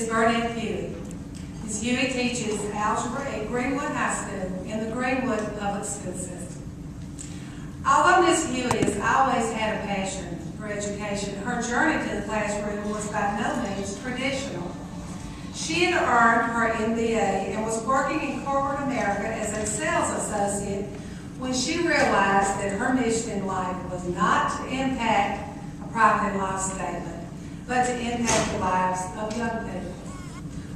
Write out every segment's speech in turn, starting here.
Birdette Hughey. Ms. Hughey teaches algebra at Greenwood High School in the Greenwood Public School System. Although Ms. Hughey has always had a passion for education, her journey to the classroom was by no means traditional. She had earned her MBA and was working in corporate America as a sales associate when she realized that her mission in life was not to impact a profit and loss statement, but to impact the lives of young people.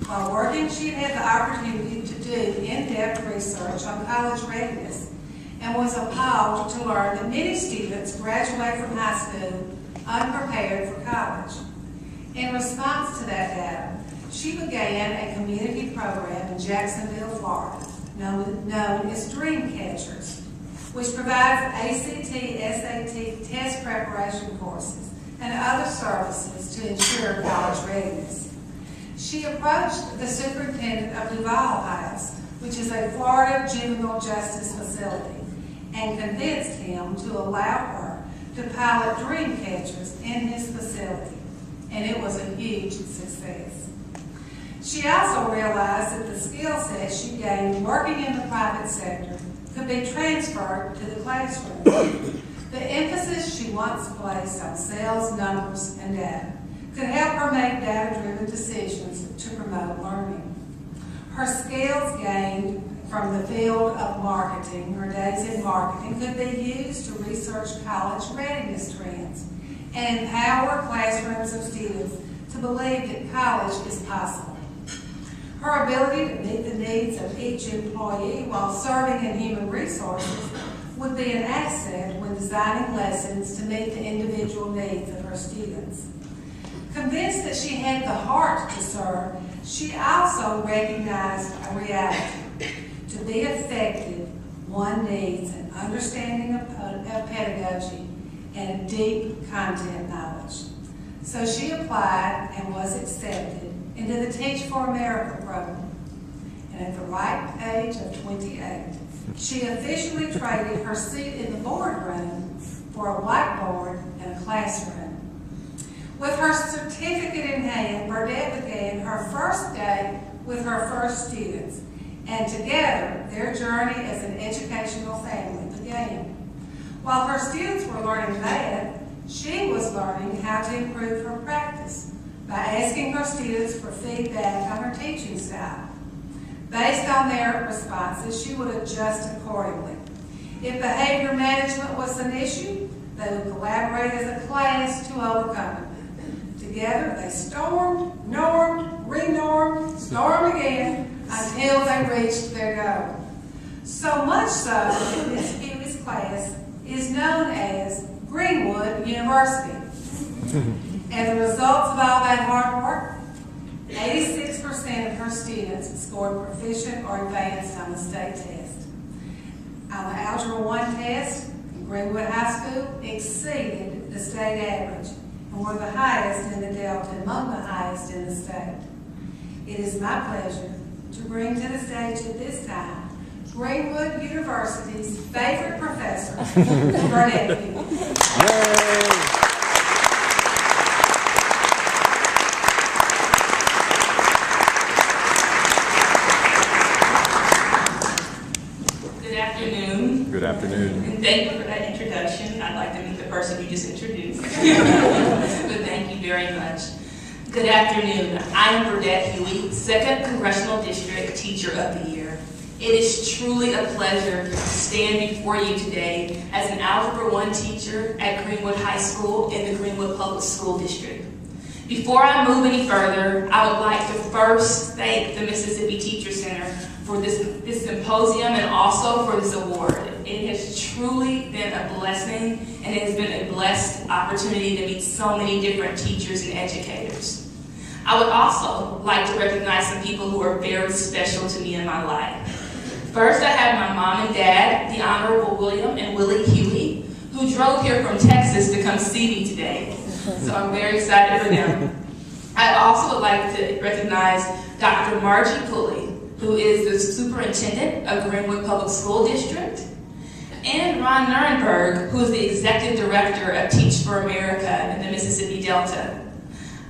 While working, she had the opportunity to do in-depth research on college readiness and was appalled to learn that many students graduate from high school unprepared for college. In response to that data, she began a community program in Jacksonville, Florida, known as Dream Catchers, which provides ACT, SAT test preparation courses and other services to ensure college readiness. She approached the superintendent of Duval House, which is a Florida juvenile justice facility, and convinced him to allow her to pilot Dream Catchers in his facility, and it was a huge success. She also realized that the skill set she gained working in the private sector could be transferred to the classroom. The emphasis she once placed on sales, numbers, and data could help her make data-driven decisions to promote learning. Her skills gained from the field of marketing, her days in marketing, could be used to research college readiness trends and empower classrooms of students to believe that college is possible. Her ability to meet the needs of each employee while serving in human resources would be an asset when designing lessons to meet the individual needs of her students. Convinced that she had the heart to serve, she also recognized a reality. To be effective, one needs an understanding of pedagogy and deep content knowledge. So she applied and was accepted into the Teach for America program. And at the ripe age of 28, she officially traded her seat in the boardroom for a whiteboard and a classroom. With her certificate in hand, Birdette began her first day with her first students, and together their journey as an educational family began. While her students were learning math, she was learning how to improve her practice by asking her students for feedback on her teaching style. Based on their responses, she would adjust accordingly. If behavior management was an issue, they would collaborate as a class to overcome it. Together, they stormed, normed, renormed, stormed again until they reached their goal. So much so that Ms. Hughey's class is known as Greenwood University. As a result of all that hard work, 86% of her students scored proficient or advanced on the state test. On the Algebra 1 test, Greenwood High School exceeded the state average and were the highest in the Delta, among the highest in the state. It is my pleasure to bring to the stage at this time Greenwood University's favorite professor, Birdette Hughey. Good afternoon. And thank you for that introduction. I'd like to meet the person you just introduced. But thank you very much. Good afternoon. I am Birdette Hughey, 2nd Congressional District Teacher of the Year. It is truly a pleasure to stand before you today as an Algebra 1 teacher at Greenwood High School in the Greenwood Public School District. Before I move any further, I would like to first thank the Mississippi Teacher Center for this symposium and also for this award. It has truly been a blessing, and it has been a blessed opportunity to meet so many different teachers and educators. I would also like to recognize some people who are very special to me in my life. First, I have my mom and dad, the Honorable William and Willie Hughey, who drove here from Texas to come see me today. So I'm very excited for them. I also would like to recognize Dr. Margie Pulley, who is the superintendent of Greenwood Public School District, and Ron Nirenberg, who is the executive director of Teach for America in the Mississippi Delta.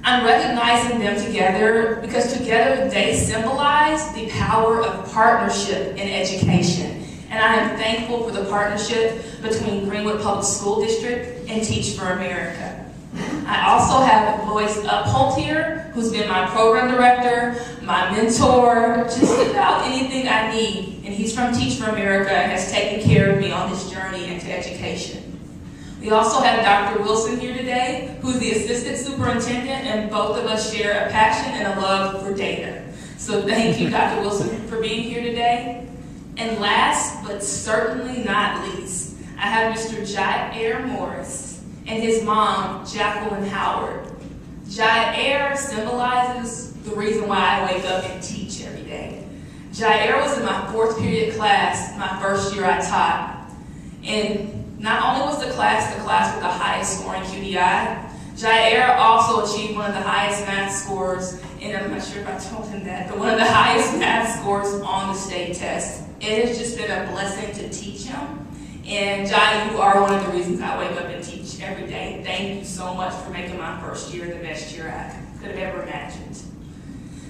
I'm recognizing them together because together they symbolize the power of partnership in education. And I am thankful for the partnership between Greenwood Public School District and Teach for America. I also have Lois Upholt here, who's been my program director, my mentor, just about anything I need. And he's from Teach for America and has taken care of me on this journey into education. We also have Dr. Wilson here today, who's the assistant superintendent, and both of us share a passion and a love for data. So thank you, Dr. Wilson, for being here today. And last, but certainly not least, I have Mr. Jair Morris and his mom, Jacqueline Howard. Jair symbolizes the reason why I wake up and teach every day. Jair was in my 4th period class, my first year I taught. And not only was the class with the highest score in QDI, Jair also achieved one of the highest math scores, and I'm not sure if I told him that, but one of the highest math scores on the state test. It has just been a blessing to teach him. And Jair, you are one of the reasons I wake up and teach every day. Thank you so much for making my first year the best year I could have ever imagined.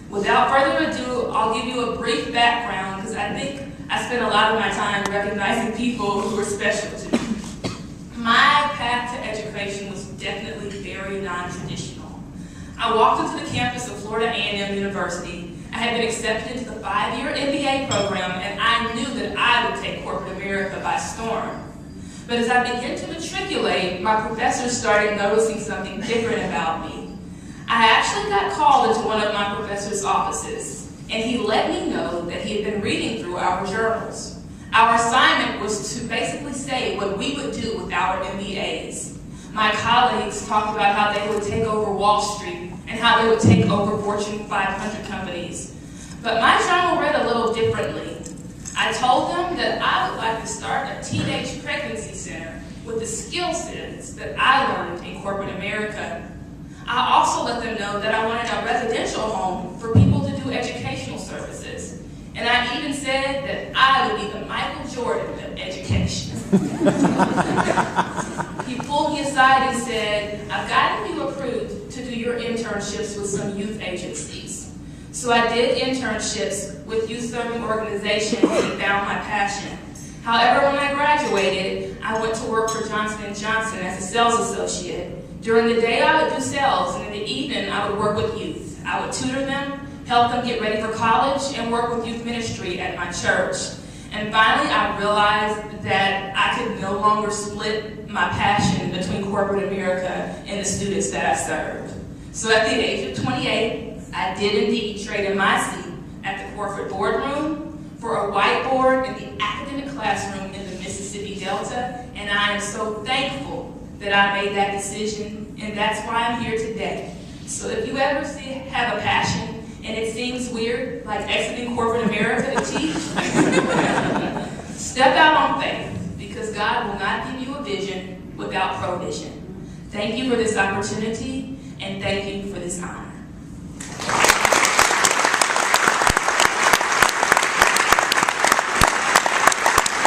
Without further ado, I'll give you a brief background because I think I spent a lot of my time recognizing people who were special to me. My path to education was definitely very non-traditional. I walked into the campus of Florida A&M University. I had been accepted into the 5-year MBA program, and I knew that I would take corporate America by storm. But as I began to matriculate, my professors started noticing something different about me. I actually got called into one of my professor's offices, and he let me know that he had been reading through our journals. Our assignment was to basically say what we would do with our MBAs. My colleagues talked about how they would take over Wall Street and how they would take over Fortune 500 companies. But my journal read a little differently. I told them that I would like to start a teenage pregnancy center with the skill sets that I learned in corporate America. I also let them know that I wanted a residential home for people to do educational services. And I even said that I would be the Michael Jordan of education. He pulled me aside and said, I've gotten you approved to do your internships with some youth agencies. So I did internships with youth-serving organizations and found my passion. However, when I graduated, I went to work for Johnson & Johnson as a sales associate. During the day, I would do sales, and in the evening, I would work with youth. I would tutor them, help them get ready for college, and work with youth ministry at my church. And finally, I realized that I could no longer split my passion between corporate America and the students that I served. So at the age of 28, I did indeed trade in my seat at the corporate boardroom for a whiteboard in the academic classroom in the Mississippi Delta, and I am so thankful that I made that decision, and that's why I'm here today. So if you ever have a passion, and it seems weird, like exiting corporate America to teach, step out on faith, because God will not give you a vision without provision. Thank you for this opportunity, and thank you for this honor.